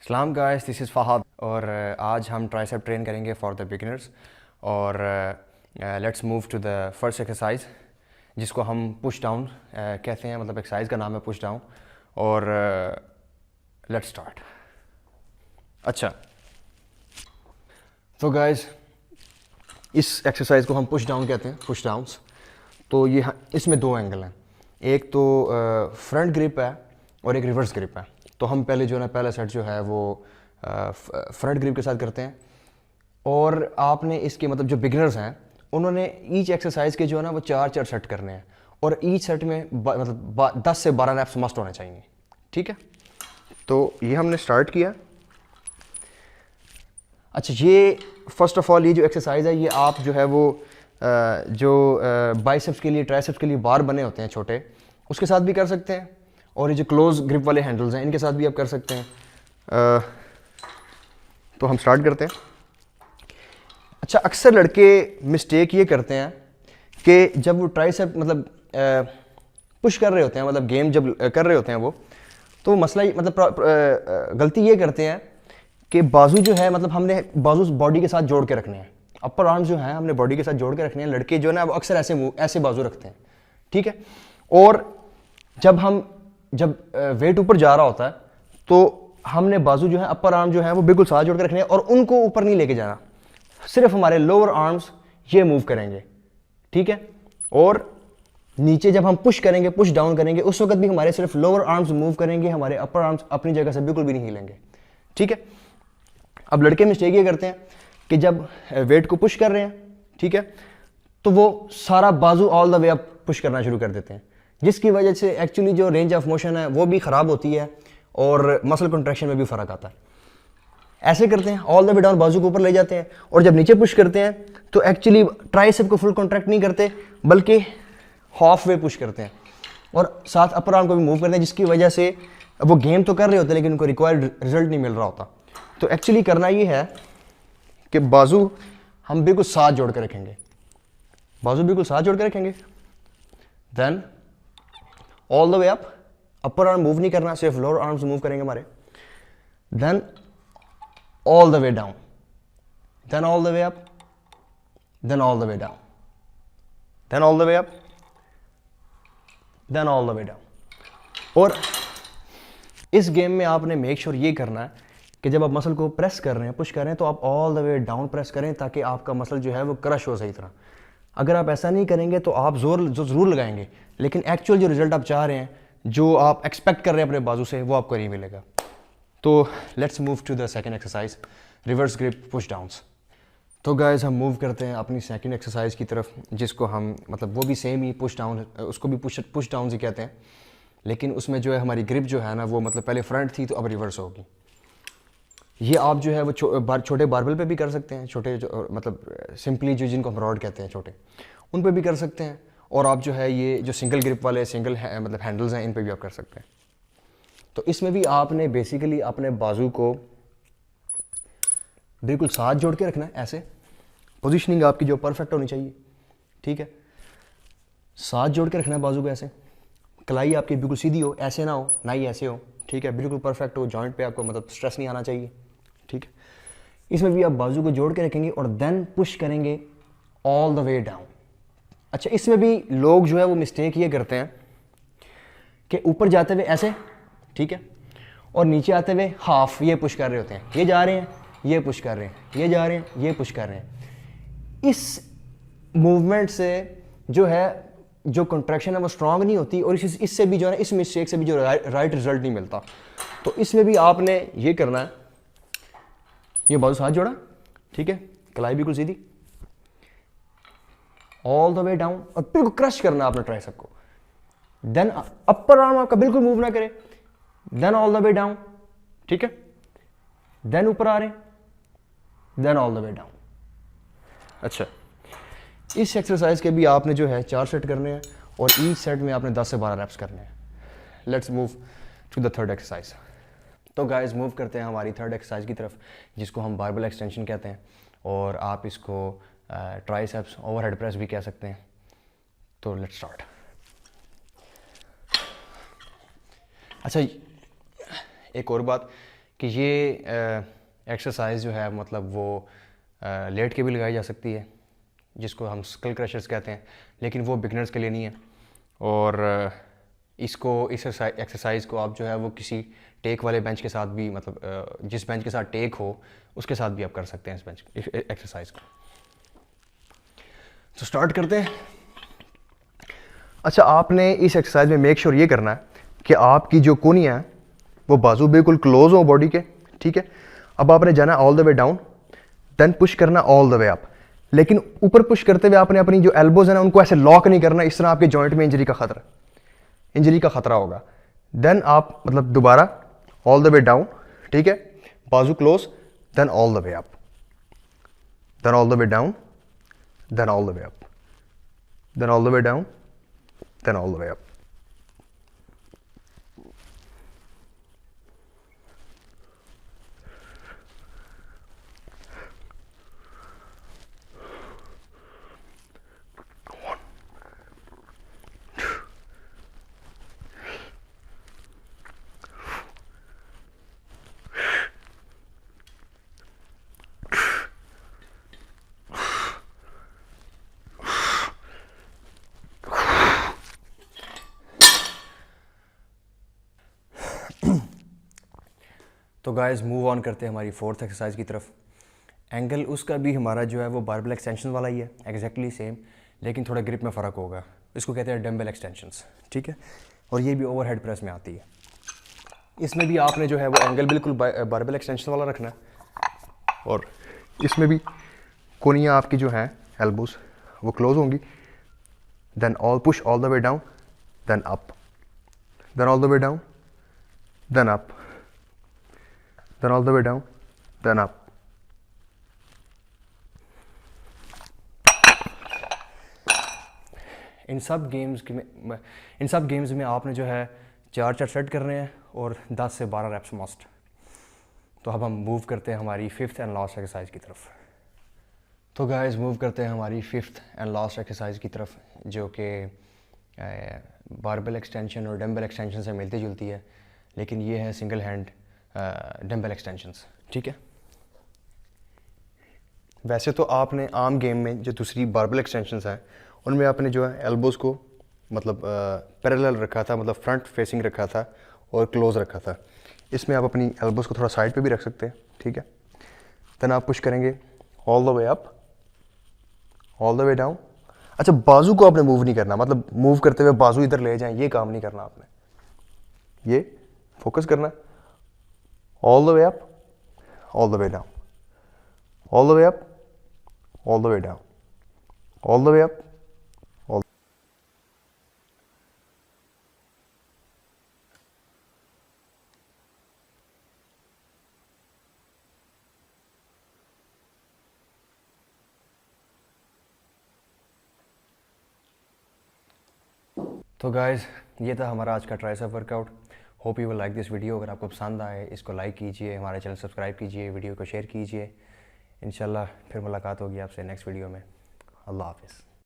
सलाम guys, this is Fahadh और आज हम ट्राइसेप ट्रेन करेंगे फॉर द बिगिनर्स। और let's move to the first exercise जिसको हम पुश डाउन कहते हैं। मतलब एक्सरसाइज का नाम है पुश डाउन। और लेट्स स्टार्ट। अच्छा, तो गाइस इस एक्सरसाइज को हम पुश डाउन कहते हैं, पुश डाउन्स। तो ये इसमें दो एंगल हैं, एक तो फ्रंट ग्रिप है और एक रिवर्स ग्रिप है। तो हम पहले जो है ना, पहला सेट जो है वो फ्रंट ग्रिप के साथ करते हैं। और आपने इसके मतलब जो बिगिनर्स हैं उन्होंने ईच एक्सरसाइज के जो है ना वो चार चार सेट करने हैं और ईच सेट में मतलब 10 से 12 रैप्स मस्ट होने चाहिए। ठीक है, तो ये हमने स्टार्ट किया। अच्छा, ये फर्स्ट ऑफ ऑल ये जो एक्सरसाइज है ये आप जो है वो जो बाइसेप्स के लिए, ट्राइसेप्स के लिए बार बने होते हैं छोटे, उसके साथ भी कर सकते हैं। और ये जो क्लोज ग्रिप वाले हैंडल्स हैं इनके साथ भी आप कर सकते हैं। तो हम स्टार्ट करते हैं। अच्छा, अक्सर लड़के मिस्टेक ये करते हैं कि जब वो ट्राइसेप मतलब पुश कर रहे होते हैं, मतलब गेम जब कर रहे होते हैं वो, तो मसला मतलब गलती ये करते हैं कि बाजू जो है मतलब हमने बाजू बॉडी के साथ जोड़ के रखने हैं। अपर आर्म्स जो है हमने बॉडी के साथ जोड़ के रखने हैं। लड़के जो है ना वो अक्सर ऐसे बाजू रखते हैं। ठीक है, और जब वेट ऊपर जा रहा होता है तो हमने बाजू जो है, अपर आर्म जो है वो बिल्कुल साथ जोड़ के रखने हैं और उनको ऊपर नहीं लेके जाना। सिर्फ हमारे लोअर आर्म्स ये मूव करेंगे। ठीक है, और नीचे जब हम पुश करेंगे, पुश डाउन करेंगे, उस वक्त भी हमारे सिर्फ लोअर आर्म्स मूव करेंगे, हमारे अपर आर्म्स अपनी जगह से बिल्कुल भी नहीं हिलेंगे। ठीक है, अब लड़के मिस्टेक ये करते हैं कि जब वेट को पुश कर रहे हैं, ठीक है, तो वो सारा बाजू all the way up push करना शुरू कर देते हैं, जिसकी वजह से एक्चुअली जो रेंज ऑफ मोशन है वो भी ख़राब होती है और मसल कंट्रैक्शन में भी फ़र्क आता है। ऐसे करते हैं, ऑल द वे डाउन बाजू को ऊपर ले जाते हैं और जब नीचे पुश करते हैं तो एक्चुअली ट्राइसेप को फुल कॉन्ट्रैक्ट नहीं करते बल्कि हाफ वे पुश करते हैं और साथ अपर आर्म को भी मूव करते हैं, जिसकी वजह से वो गेम तो कर रहे होते हैं लेकिन उनको रिक्वायर्ड रिजल्ट नहीं मिल रहा होता। तो एक्चुअली करना ये है कि बाजू हम बिल्कुल साथ जोड़ के रखेंगे, बाजू बिल्कुल साथ जोड़ के रखेंगे, then all the way up, upper arm move नहीं करना, सिर्फ लोअर आर्म्स मूव करेंगे हमारे, then all the way down, then all the way up, then all the way down, then all the way up, then all the way down. और इस game में आपने make sure ये करना है कि जब आप मसल को प्रेस कर रहे हैं, पुश कर रहे हैं, तो आप all the way down press करें ताकि आपका मसल जो है वो क्रश हो सही तरह। अगर आप ऐसा नहीं करेंगे तो आप जोर ज़रूर लगाएंगे लेकिन एक्चुअल जो रिजल्ट आप चाह रहे हैं, जो आप एक्सपेक्ट कर रहे हैं अपने बाजू से, वो आपको नहीं मिलेगा। तो let's move to the second exercise, reverse grip push downs. तो गाइस हम मूव करते हैं अपनी सेकंड एक्सरसाइज की तरफ, जिसको हम मतलब वो भी सेम ही पुश डाउन, उसको भी पुश डाउन ही कहते हैं, लेकिन उसमें जो है हमारी ग्रिप जो है ना वो मतलब पहले फ्रंट थी तो अब रिवर्स होगी। ये आप जो है वो छोटे बारबल पे भी कर सकते हैं, छोटे जो मतलब सिंपली जो जिनको हम रॉड कहते हैं छोटे, उन पे भी कर सकते हैं। और आप जो है ये जो सिंगल ग्रिप वाले मतलब हैंडल्स हैं इन पे भी आप कर सकते हैं। तो इसमें भी आपने बेसिकली अपने बाजू को बिल्कुल साथ जोड़ के रखना है, ऐसे पोजीशनिंग आपकी जो परफेक्ट होनी चाहिए। ठीक है, साथ जोड़ के रखना है बाजू को, ऐसे कलाई आपकी बिल्कुल सीधी हो, ऐसे ना हो, ना ही ऐसे हो। ठीक है, बिल्कुल परफेक्ट हो, जॉइंट पे आपको मतलब स्ट्रेस नहीं आना चाहिए। ठीक है, इसमें भी आप बाजू को जोड़ के रखेंगे और देन पुश करेंगे ऑल द वे डाउन। अच्छा, इसमें भी लोग जो है वो मिस्टेक ये करते हैं कि ऊपर जाते हुए ऐसे, ठीक है, और नीचे आते हुए हाफ ये पुश कर रहे होते हैं, ये जा रहे हैं, ये पुश कर रहे हैं, ये जा रहे हैं, ये पुश कर रहे हैं। इस मूवमेंट से जो है जो कंट्रैक्शन है वो स्ट्रांग नहीं होती और इससे भी जो है, इस मिस्टेक से भी जो राइट रिजल्ट नहीं मिलता। तो इसमें भी आपने ये करना है, ये बाजू साथ जोड़ा, ठीक है, कलाई बिल्कुल सीधी, ऑल द वे डाउन और बिल्कुल क्रश करना आपने ट्राइसेप को। देन अपर आर्म आपका बिल्कुल मूव ना करे, then all the way down, ठीक है, देन ऊपर आ रहे हैं, then all the way down. अच्छा, इस एक्सरसाइज के भी आपने जो है 4 सेट करने हैं और ईच सेट में आपने 10 से 12 रैप्स करने हैं। Let's move to the third exercise. तो गाइस मूव करते हैं हमारी थर्ड एक्सरसाइज की तरफ, जिसको हम बारबेल एक्सटेंशन कहते हैं और आप इसको ट्राइसेप्स ओवरहेड प्रेस भी कह सकते हैं। तो लेट्स स्टार्ट। अच्छा, एक और बात कि ये एक्सरसाइज जो है मतलब वो लेट के भी लगाई जा सकती है, जिसको हम स्कल क्रशर्स कहते हैं, लेकिन वो बिगनर्स के लिए नहीं है। और इसको इस एक्सरसाइज को आप जो है वो किसी टेक वाले बेंच के साथ भी, मतलब जिस बेंच के साथ टेक हो उसके साथ भी आप कर सकते हैं इस बेंच एक्सरसाइज को। तो स्टार्ट करते हैं। अच्छा, आपने इस एक्सरसाइज में मेक श्योर ये करना है कि आपकी जो कोनियाँ हैं वो बाजू बिल्कुल क्लोज हो बॉडी के, ठीक है। अब आपने जाना all the way down, then push करना ऑल द वे अप। लेकिन ऊपर पुश करते हुए आपने अपनी जो एल्बोज है ना उनको ऐसे लॉक नहीं करना, इस तरह आपके जॉइंट में इंजरी का खतरा होगा। देन आप मतलब दोबारा ऑल द वे डाउन, ठीक है, बाजू close, then all the way up, then all the way down, then all the way up, then all the way down, then all the way up. तो guys move on करते हैं हमारी fourth exercise की तरफ। Angle उसका भी हमारा जो है वो बारबेल एक्सटेंशन वाला ही है, एग्जैक्टली सेम, लेकिन थोड़ा ग्रिप में फ़र्क होगा। इसको कहते हैं डम्बल एक्सटेंशंस, ठीक है। और ये भी ओवरहेड प्रेस में आती है। इसमें भी आपने जो है वो एंगल बिल्कुल बारबेल एक्सटेंशन वाला रखना है। और इसमें भी कोनियाँ आपकी जो हैं एल्बोज वो क्लोज होंगी। Then all push all the way down, then up, then all the way down, then up, then all the way down, then up. इन सब गेम्स में आपने जो है 4 सेट करने हैं और 10 से 12 रेप्स मस्ट। तो अब हम मूव करते हैं हमारी फिफ्थ एंड लास्ट एक्सरसाइज की तरफ। तो गाइस मूव करते हैं हमारी फिफ्थ एंड लास्ट एक्सरसाइज की तरफ, जो कि बारबेल एक्सटेंशन और डम्बल एक्सटेंशन से मिलती जुलती है, लेकिन ये है सिंगल हैंड डम्बल एक्सटेंशंस, ठीक है। वैसे तो आपने आम गेम में जो दूसरी बारबेल एक्सटेंशंस हैं उनमें आपने जो है एल्बोज़ को मतलब पैरेलल रखा था, मतलब फ्रंट फेसिंग रखा था और क्लोज रखा था। इसमें आप अपनी एल्बोज़ को थोड़ा साइड पे भी रख सकते हैं, ठीक है। देन आप पुश करेंगे all the way up, all the way down. अच्छा, बाजू को आपने मूव नहीं करना, मतलब मूव करते हुए बाजू इधर ले जाएं, ये काम नहीं करना आपने। ये फोकस करना all the way up, all the way down, all the way up, all the way down, all the way up, all. तो गाइस ये था हमारा आज का tricep workout. Hope you will like this video. अगर आपको पसंद आए इसको लाइक कीजिए, हमारे चैनल सब्सक्राइब कीजिए, वीडियो को शेयर कीजिए। इंशाल्लाह फिर मुलाकात होगी आपसे नेक्स्ट वीडियो में। अल्लाह हाफिज़।